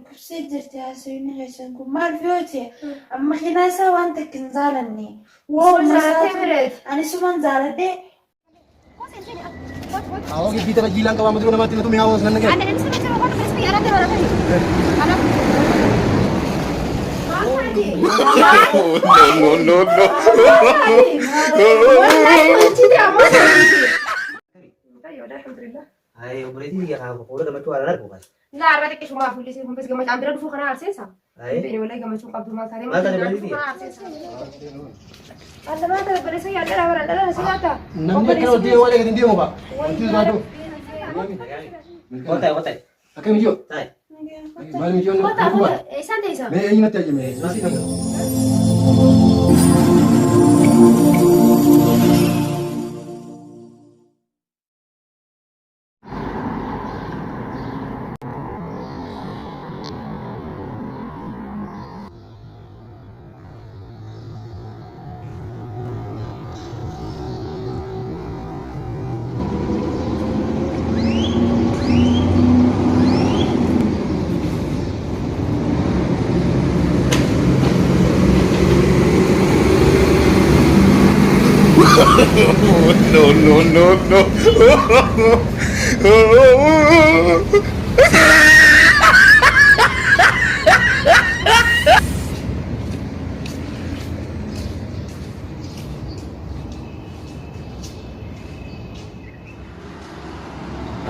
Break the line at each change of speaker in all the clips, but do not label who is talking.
كبسي درتها سويني غيسنكم ما الفيوتي أما خناسة وأنت كنزالني أنا سومان زالتي
awak kita nak gilang kawan betul nama tu mengawal sana kan?
Anda ini semua orang harus biar ada orang ini. Anak.
No.
Ay, berarti dia kau kau dah macam mana bukan?
لا بعدك ايش ما في لسه بس قامت عم بيردفوا قناه ارسلها بيني ولا قامت شو قبل ما ثاني
ما كان بيردفوا
انا ما كان بس هي لا سمعتها
Namanya kalau dia wala kita dia mau pak? Itu satu. Kotai. Akan video. Tai. Malam video nak buat.
santai sah.
Mei ingat aja mei. Masih kan?
No.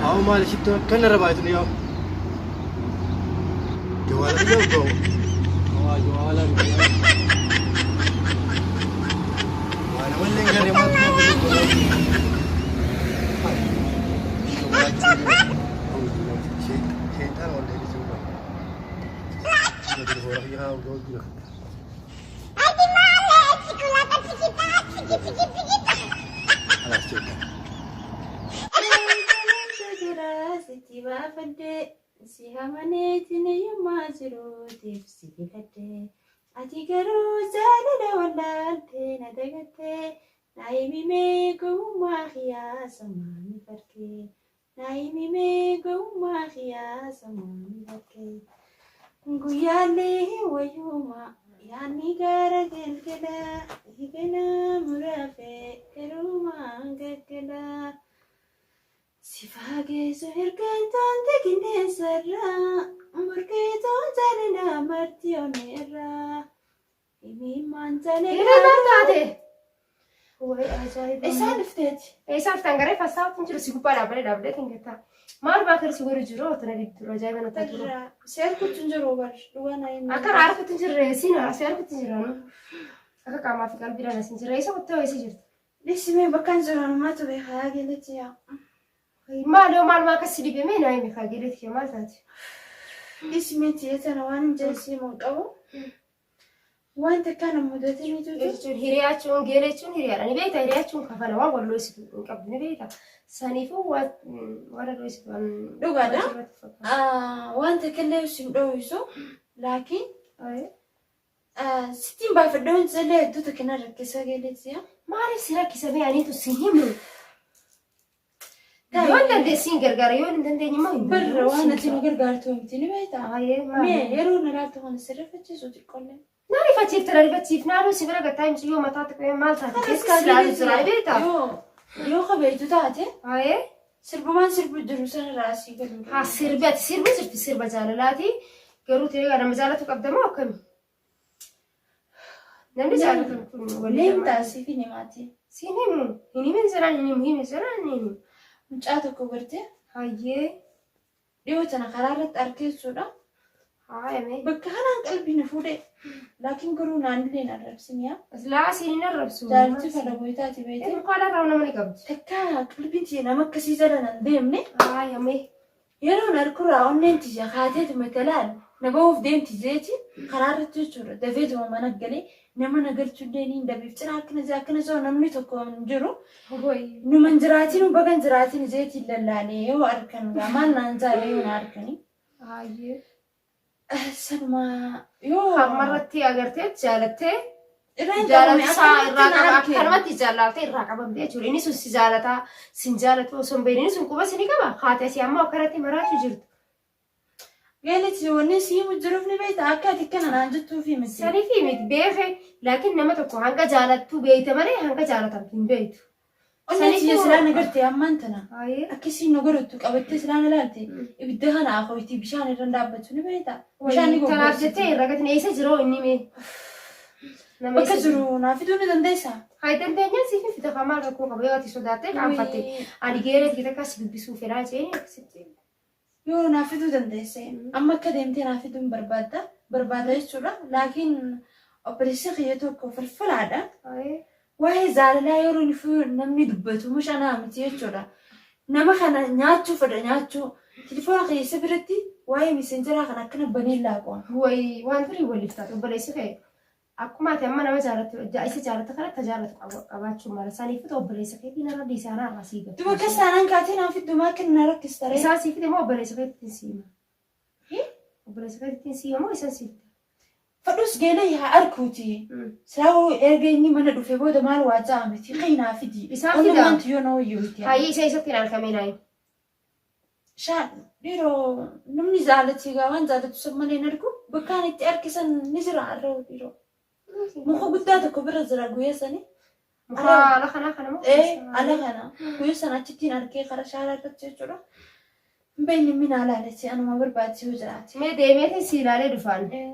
Aku malah situ kan ada apa itu ni? Jualan dia tu. Oh, jualan. Mana boleh kan dia mau Syaitan orang dari semua. Jadi orang yang kau gila.
Adi malah sekolah tak sikit.
Alas syaitan.
Setiba fade sihamane tine yamaziro tifsi kate atigaro zalala walante nadagate naimi me gumahia samani parke naimi me gumahia samani parke guyale wayuma yani gara gelgela higana murafe keruma ngakela Sifage soherkan tonte kine sarra murke ton zarna martionera imi mantale
Tade.
Wai ajaib
Esan فتت. Esan فتنقري فصار تنجر سيقبل دابل تنقطع. ما باكر سيقول جرو تنادي رجاي أنا تقول.
سير كنت تنجرو برش وانا يم
أكر عارف تنجر سينا سير كنت تنجر أنا. أكر كمان في قلبي أنا سنجر إيش وتو إيش جرت.
لسه ما بكان زمان ما تبي حاجة لتيا
ما لو ما كسر بمين هاي مخاجرت يا مالتي.
لسه ما تيجي وانا جالسة مقاو وانت كان مدتني
إيشون هرياتشون جيرتشون هريا أنا بيتا هرياتشون كفانا ما والله يسوي قبل بيتا سانيفو ولا لو يسوي
لو قاعدة وانت كان يسوي لو يسوي لكن ستين بافدون زلة دوتا كنا ركزا قلت يا
ما أعرف سيرك كسبي يعني تسيهم يوم ده سين غرغر يوم ده ما
برا وانا تيجي غرغر تومتني بيتا
ما
يرون لا تهون سرفت صوت الكل
نعرف فتيف ترى فتيف نعرف سيبرا قتايم يوم ما تعطيك ما تعطيك سلام زراعي بيتا
يو خبيتو تاتي
هاي
سربمان سرب الدروس راسي قالوا
ها سربت سرب زالاتي قالوا ترى أنا مزالته قدامه كم نعم زالته
وليه تاسي فيني ماتي
سيني هني من زمان هني مهم زمان هني
مجاتو كبرتي
هاي
ديوتنا قررت أركز سودا
هاي مي
بكهنا قلبي نفودي لكن قرونا عندنا الربسينيا
لا سيني الربسو
دارتي فلقويتاتي بيتي
قال راونا مني قبل
تكا قلبي انتي انا مكسي زلنا نديمني
هاي مي
يرون الكرة أنت جاخاتي مثلا نبوف ديمتي زيتي قررت تشور دفيت وما نقلي نما نقلت دينين دبي بتنا كنا زاكنا زو نمني تكون جرو
هوي
نمن زراتين وبقن زراتين زيتي للالي هو أركن ما ننزل يون أركني
هاي
سلمى يو
مرتي أجرتي جالتي
جالت
كلمة جالتي الرقبة بدي أقول إني سوسي جالتا سنجالت وسون بيني سون كوبا سني كبا خاتي سياما وكرتي مراتي جرت
قالت وني سيم الجروف نبيت أكاد كنا نانجتو في مسي
سني في ميت بيخي لكن نما تكو هنگا جالتو بيت مري هنگا جالتم في بيت
قلت يا سلانة قلت يا أما أنتنا
هاي
أكسي إنه قلت أبدت سلانة لالتي بدها أنا أخويتي بشان الرندابة نبيتا بشان يقول
تنافجتي رقت نيسا جرو إني مي
بكجرو نافدوني دنديسا
هاي تنتين سيفي في تخمال ركو قبيواتي صداتك عم فتي أنا جيرت كده كاسي بيسو فراجي
يو نافدو دنديسا أما كدمتي نافدون بربادة يسولا لكن أبريسي خياتوكو فرفل عدا واهي زاللا يورو نفو نمني دبتو مش أنا عمتي يسولا نما خنا نياتشو فدا نياتشو تليفون خيسي برتي واهي مسنجرا خنا كنا بني لاقوان
هوي وان فري ولي فتاتو بليسي خي أكما تأمنا ما جارت جايسة جارت خلا تجارت أبات شو مرساني فتو بليسي خي بينا ردي سانا راسيبة
تبا كسانا كاتينا في الدماء كنا نركز ترى
إساسي في دمو بليسي خي تنسيما بليسي خي تنسيما مو إساسي
فدوس جيلي ها أركوتي سراو إرجعني من دو في بود مال واجامتي خينا في دي
إساسي
أنا
دا
ما أنتيو نو يوتي
هاي إساسي تنا الكاميناي
شان ديرو نمني زالتي جوان زالت سمني نركو بكانت أركسن نزرع الرو ديرو مخو قداتك برزرا قويسني
لا خنا مو
إيه على هنا قويسنا تتين أركي خرشارة تتجرا بين من على لتي أنا ما برباتي وزرعتي
ما ديمتي سيرالي دفان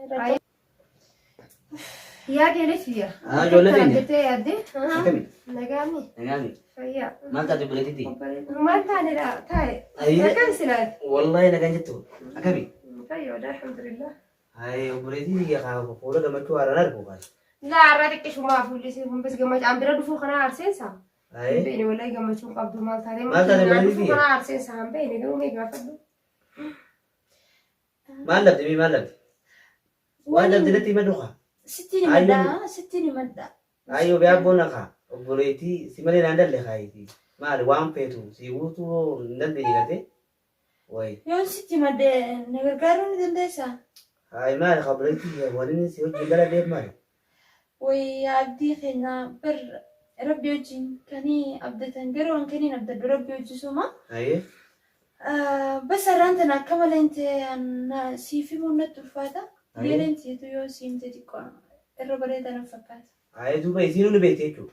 يا جلت يا
جولتني
جت يا دي
كمي
نجامي
نعمي
فيا
ما انت جبلتي دي
ما تاني لا تاي
اي
كم سنة
والله انا جنجتو كمي
فيا ده الحمد لله
هاي وبريدي يا خا فولا دمتو على نربو قال
لا عرفتك شو ما في لسه بس جمعت عم بيردوا فوق أنا عارسين سام
هاي
بيني ولا جمعت شو قبضوا مال ثاني
ما ثاني بلدي
فوق
فيه.
أنا عارسين سام بيني دوم هيك ما فدوا
ما لبدي ما لبدي وانا بدلتي مدوخه
ستيني مدى
ايو بيابونا خا وبريتي سيمالي ناندل خايتي ما وان بيتو سيوتو ندل يغتي وي
يوم ستي مدى نغرغارون دندسا
هاي ما خبرتي ولين سيو جندلا دير مال
ويا عبدي خينا بر ربي وجين كاني أبدا تنقرون كاني نبدأ بربي وجي سوما
هاي
بس أرانتنا كمال انت أنا سيفي منت الفاتا لين انت يو سيم تديكون الربريد أنا فكات
هاي دوبا يسينو نبيتي تو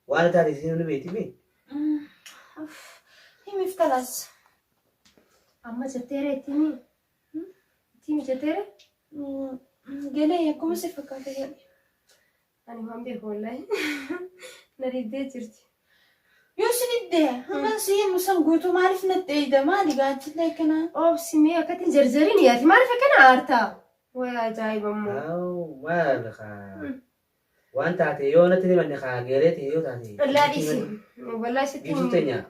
وانا تاري يسينو نبيتي مين
هي مفتلاس
أما جتيرة تيمي جتيرة
قالي يا كم سيفكات يا
أنا ما بيقول والله نريد جرتي
يوسف ده هم سيم مسام قوتو ما عرفنا التأييد ما دي قاعد تلاقينا
أو بسمية كتن جرجريني يا ما أعرف كنا عارتا ويا جايب أمو
أو ما لخا وأنت عتيونا تني من خا غيرتي يو تاني
لا دي والله ستين
يسوتنيا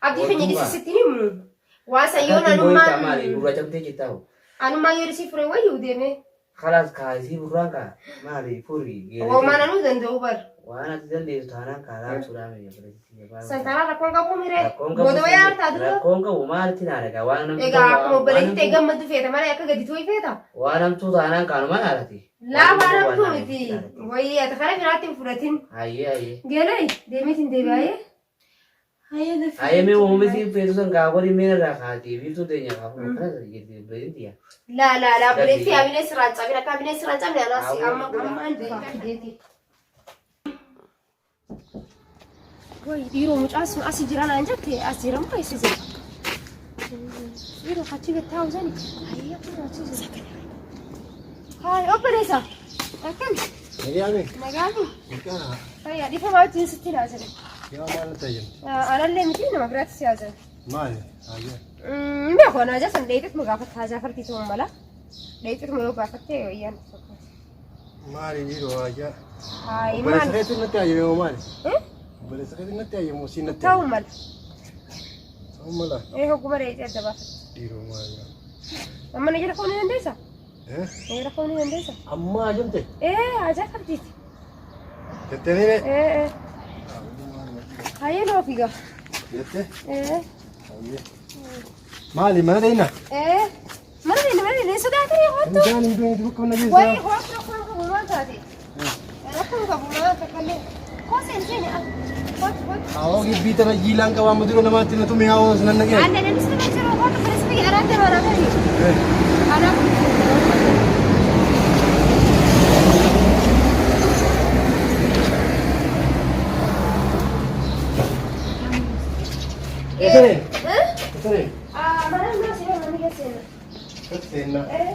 أبدي فيني دي ستين مو واسيونا
أنا
نما
مالي بقى جمتي كتاو
أنا ما يرسي فري ويو ديمي
خلاص كايسي بقولك مالي فوري
وما نانو دندو بر
وأنا تدل تانا كلام سلامي يا بريتي
سنتارا ركون كابو ميري بودو يا أرتا
ركون كابو ما أرتينا ركا وأنا
إيجا أكو بريتي تيجا مدو فيتا ما رأيك قدي توي فيتا
وأنا متو تانا كانوا ما أرتي
لا ما رمتو متي ويا أتخرج راتين فراتين
هاي
جالي ديميتين ديباي
هاي مي ومسي فيتوسن كابوري مين ركاتي فيتو دنيا كابو كذا يجي بريتي
لا بريتي أبي نسرات أبي نكابي نسرات أبي ناسي أما عندي وي ديرو مش أسي جيران أنجت أسي رم كيس زين ديرو خاتي بتاعه زين هاي أوبريسا أكمل
نجامي
نجامي
مكانها
طيب دي فما تجي ستين أزل
يا مال تجم
أنا اللي متين ما برات سيازل
مالي حاجة
بيخو أنا جالس لقيت مقافة حاجة فرتي توم ملا لقيت مقافة ويان
مالي ديرو حاجة
هاي
بس
مان
خيط النتايج يا مالي
إيه
بس خيط النتايج موسين النتايج
توم ملا
ملا
إيه هو كبر يجي أدبا
ديرو مالي
لما نجي لخوني هندسة
ها
نجي لخوني هندسة
أما جمتي
إيه حاجة فرتي
جتني
إيه هاي لو فيها
جتة
إيه
مالي ما دينا
إيه مرة سداتي يا
أنا جاني بدون تبكون نجيز
وي هو أكون كابو ما تاتي أنا أكون كابو ما تكلم كوسين فيني
Awak ibu tanah hilang kawan betul nama tina tu mengawal senang lagi.
Anda ni sudah cerita kau tu beres lagi ada orang lagi. Ada.
Esok ni.
Mana masih orang ni kesini.
Kesana.
Dah.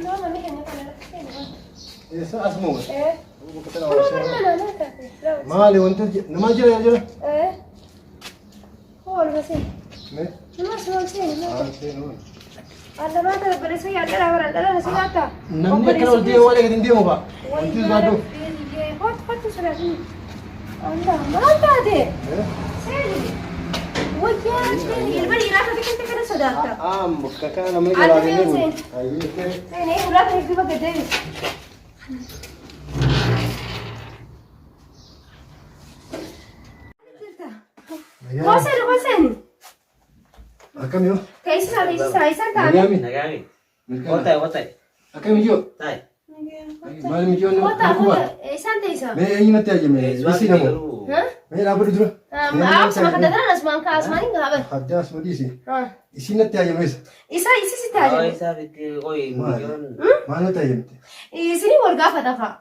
No, mami kena kalau kesini.
Esok asmu. Bukan
Mana
awak.
mana tak.
Mahal untuk nama je.
Oh, masih.
Ne?
Masih.
Sini.
Ada mana beres lagi ada orang ada masih ada.
Namanya kalau dia awak lagi dia mau pak. Itu baru.
Hot sudah ni. Anda mana ada? Sini. Wajah sini. Beri rasa kita kena sudah tak.
Kakak namanya
Ada
kalau
yang
ini.
sini. Sini udah pergi pakai deh. Kosen.
Akam yo.
Kaisa tak?
Nagami. Otai.
Akam yo.
Tai.
Mal mi yo no.
Santa isa.
Me ini nanti aja me. Isi namu. Me lapor dulu.
Sama kadang-kadang semangka asmani nggak apa?
Kerja semua di sini. Isi nanti aja me.
Isa sih aja.
Oh, isa bikin oi mungkin.
Mana tadi?
Sini warga apa tak kak?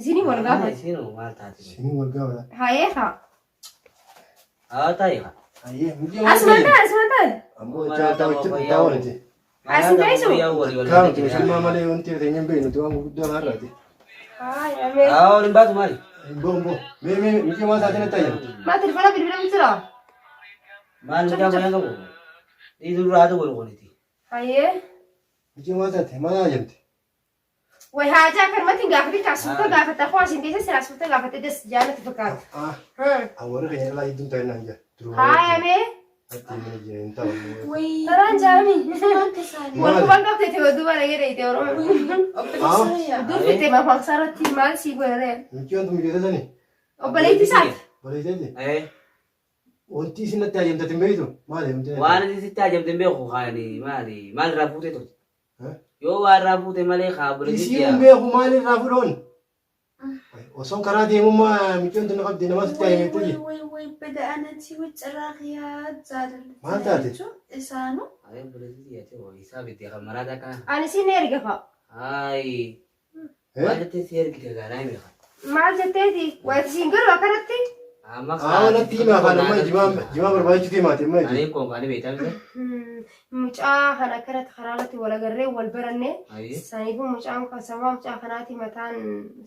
Sini warga apa?
Sini mal tadi.
Sini warga apa?
Hai kak.
Ah, tai ka.
Aye, mungkin.
Asmanta.
Ambo tahu nanti.
Asin isu.
Kau tu semua malah unti tanya beno tu ambo dah harap ti.
Hai, ame.
Ah, limba tu mari.
Bombo. Me mungkin mana tadi nanti aja.
Mati pala bila bicara.
Mal macam mana kamu? Ini dulu ada boleh ti.
Hai.
Mungkin mana tadi mana aja nanti.
Wah, haja kan mati nggak kali kasuta nggak kata aku asin kayaknya serasa kasuta nggak kata des jangan terpekat.
Awak kayaknya lah itu tanya aja.
Hai, ame.
Hati mana je entah.
Taran jami.
Mantisani.
Walaupun bangga kita dua lagi deh itu orang.
Operisaya.
Dua kita bapak sarat timal sih gue deh.
Mungkin tu mungkin tadi.
Oh, balik di saat.
Boleh jadi. Unti sini nanti aja nanti itu. Malah unti.
Wana di situ aja tembe ko kani mali. Mal rapute tu. Yo wa rapute male khabur
Isi
dia.
umbe aku malah rafuron. Osong karadi muma mungkin tu nak di nama setiap itu je.
Wai بدأنا تسوي تراخيات زاد.
Mata tadi.
إسانو.
Ay, boleh dia tu. Isa bitia kamarada ka.
Ani sini erga kak.
Ay. Wala te ser kita ganai me ka.
Mal jateti. Wah, single wakarati.
Ama
Ah, nanti mah kalau mai jima berbaik cuti mati mai.
Ani ko kani beta bisa.
Mucaa kana karat kharalati wala garre wal baranne.
Ay.
Sanifu mucaa ka sama mucaa kanati matan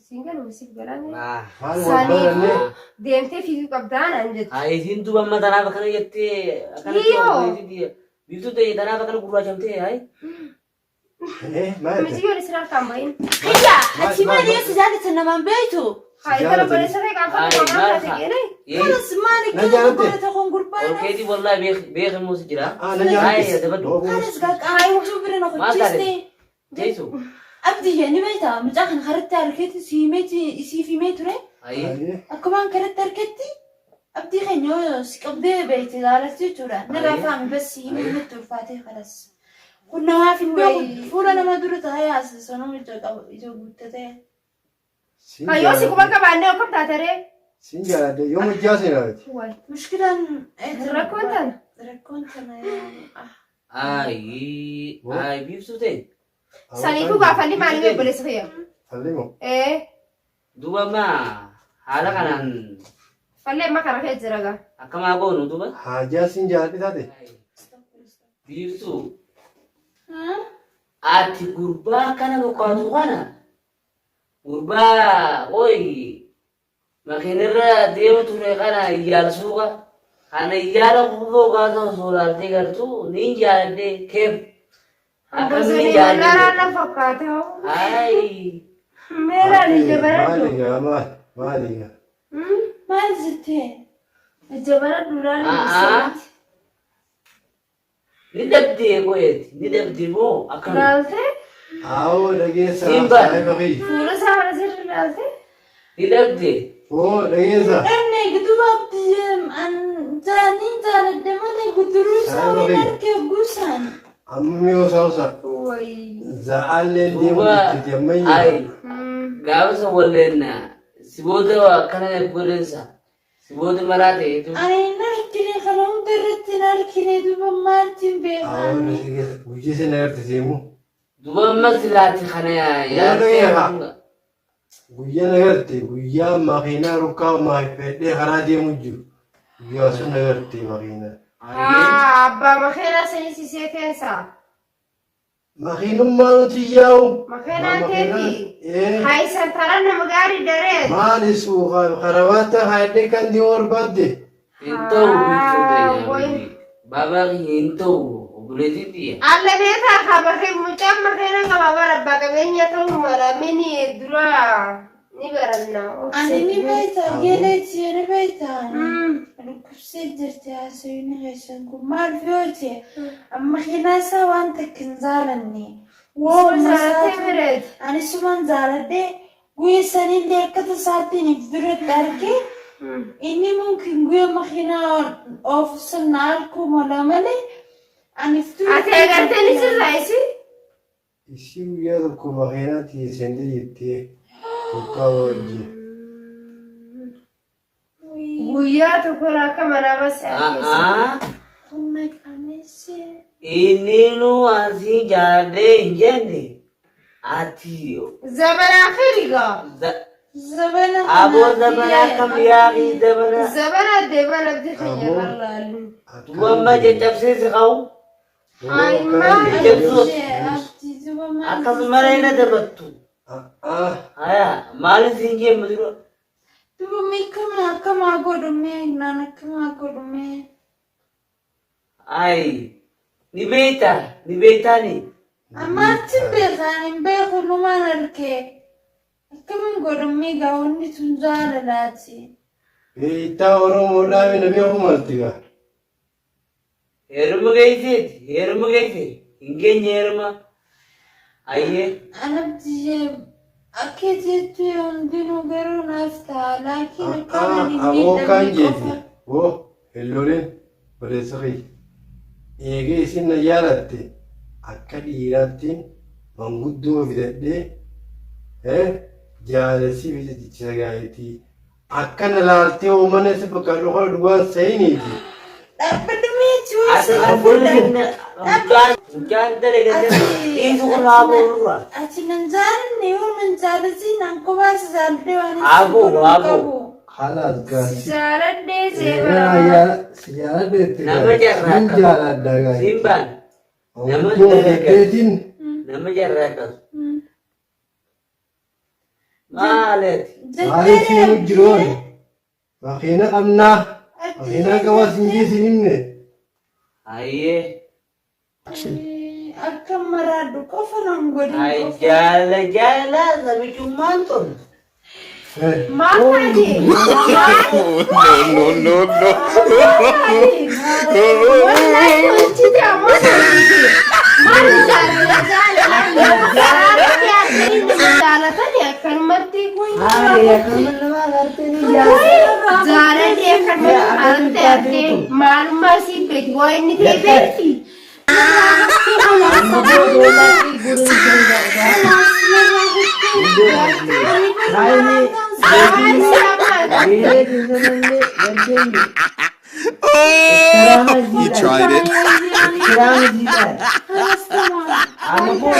single musik galane.
Ah.
Sanifu demte fi qabdan anjet.
Ay sintu bamma tanah bakal yette.
Iyo.
Dia. Bitu te tanah bakal guru macam te ay.
Mai.
Misi yo lisra tambahin.
هيا أتمنى ليش زادت إنما بيتو.
Hai kalau boleh saya kapan mau kata gini.
خلص مالك كذا بقول تكون قربان.
Oke di wallahi be musi jira.
Nanya.
Ay, dapat.
خلص قاك هاي وشوفنا
ما
ناخذ
تعرف.
جيستي.
Jaisu.
أبدي يعني بيتا متأخر خرجت تركت سيمتي سي في متر.
Ay.
كمان كرت تركتي. أبدي خنيو سكبدي بيتي دارتي تورا. نرى فاهم بس يمين متر فاتي خلاص. كنا ما في البيت. فورا ما درت هاي أساس أنا متجو قلت
Ayo sih kumaha kabande kok tatere.
Singgah ada. Yo mujasa ni.
Wah,
مشكلة
rakontan.
ركونتنا يعني
Ay, bifsu te.
Sanifu gafali mali me boleh saya.
Falemo.
Duba ma hala kanan.
Falle makara ke jiraga.
Akama go no duba.
Haja singgah ada tadi.
Bifsu. Ati gurba kana go kwatu kana. Gurba, oi. Makinira deo ture kana iyal suga. Kana iyal kubo gato solar tigar tu ninja de kem. Akan
Bosni
ninja de.
nara fakate ho.
Ay.
Mera ni jabarat.
Maliga.
ما زلتين.
Jabarat duran.
Ni dabdi ko yet. Ni dabdi mo akan.
Dalte?
Aw lagi sa.
Simba.
Pura sama sir dalte?
Ni dabdi.
Oh lagi sa.
أنا قد بابتجم أن تاني ترى دمني قد روسا ونركب قوسان.
Ammi o sausa.
Woi.
Zaallen dia
Duba.
mesti dia mai.
Ay.
gaafasa walleena si booda akkana godhansa si booda maraate heetu
ani narkine kana hunda irratti narkine duba maaltiin beekan
guyyaa sana irratti seemu.
duba ammas laati kana yaadde
Guyyaa nagartee guyyaa makiinaa rukkaa maayifadhee karaa deemu jiru. Guyyaa sun nagartee makiinaa.
abbaa makiinaa seenisisee keessa.
Makiinummaa nuti yaa'u.
Makiinaan teeti. Haayisan taraa nama gaarii daree.
Maalis karabaata haadhee kan deemu barbaadde.
hin ta'u baabaa hin ta'u obboleettiitti
Alla beekaa ka mucaan makiinaa qaba bara abbaa qabeenya ta'uu mala mini dura ni baranna.
ani ni beekta geeleetti ni beekta dhukkubsee jirti haasawini keessan kun maal fiyooti makiinaa isaa waan takka hin jaalanne ani suman jaaladhe guyya sanillee akka tasaatiin if duratti arge inni mumkin guyya makiinaa oofsanna arkuu mala malee ani
ati agartee ni sirraayisi.
Ishii guyyaa tokko makiinaa tiisende jettee rukkaa wajjin.
Guyyaa tokko akka manaa basaa.
humna qabeesse
inni nu asii jaallee hin jenne ati
Zabana akhirigaa.
zabana
aboo zabana akkam yaaqii zabana
Zabana deemana abdii keenya lallaalin.
wamma caccabsee si qabu akkasuma na dabattu haya maaliif siin jemmu dura
duba miikama akkamaa godhume naan akkamaa godhume
ay ni beektaani
ammaatti beekaan hin beeku numaan argee akkaman godhume gaawwanni tun jaalalaati
Beektaa Oromoodhaa mina beeku maltigaa.
heeruma geessee hin geenye heeruma ayyee
anabdiyee akka jettu hundinuu garuu naaf ta'a laakiin akkaman hin
Aboo kan
miidhamne
jeeti.
qofa
Woo helloleen bareessaqii. Eegee isin na jaalatte akka dhiiraattiin manguddoo fidadhee jaalalsi fidaticha gaayitii. Akka na laaltee uummanni si bakka dhugaa dhugaan sayiniiti.
dhaabbatumee
ati
chuusa
mucaan dalagatee dhiisu kun haaboo
ati nan jaalanne yoo nan jaalasi nan kobaasa jaaladhe waan
Aboo.
Haalaas gaasi.
Jaaladhee seebara.
Si jaaladheetti
Nama jarraa
Sin
qabu.
jaaladha gaayi.
Simbaan nama
Oomishoo
dalagaa.
fiddeetiin
nama jarraa qabu maaleeti
maaliif siin jiroon? Makiina qabnaa. Makiina qabas hin jiisin himne.
ayyee
akka maraadhu qofa nan godhin
ay
qofa
jaala samichummaan tolu
Maal taati?
No.
Wallahi hojjete ammoo taati. Maal jaalatani akkanumatti jaaladhee akkanumatti argee maalummaa siin beekti waa inni ta'e beekti.
You tried it.
I'm a boy.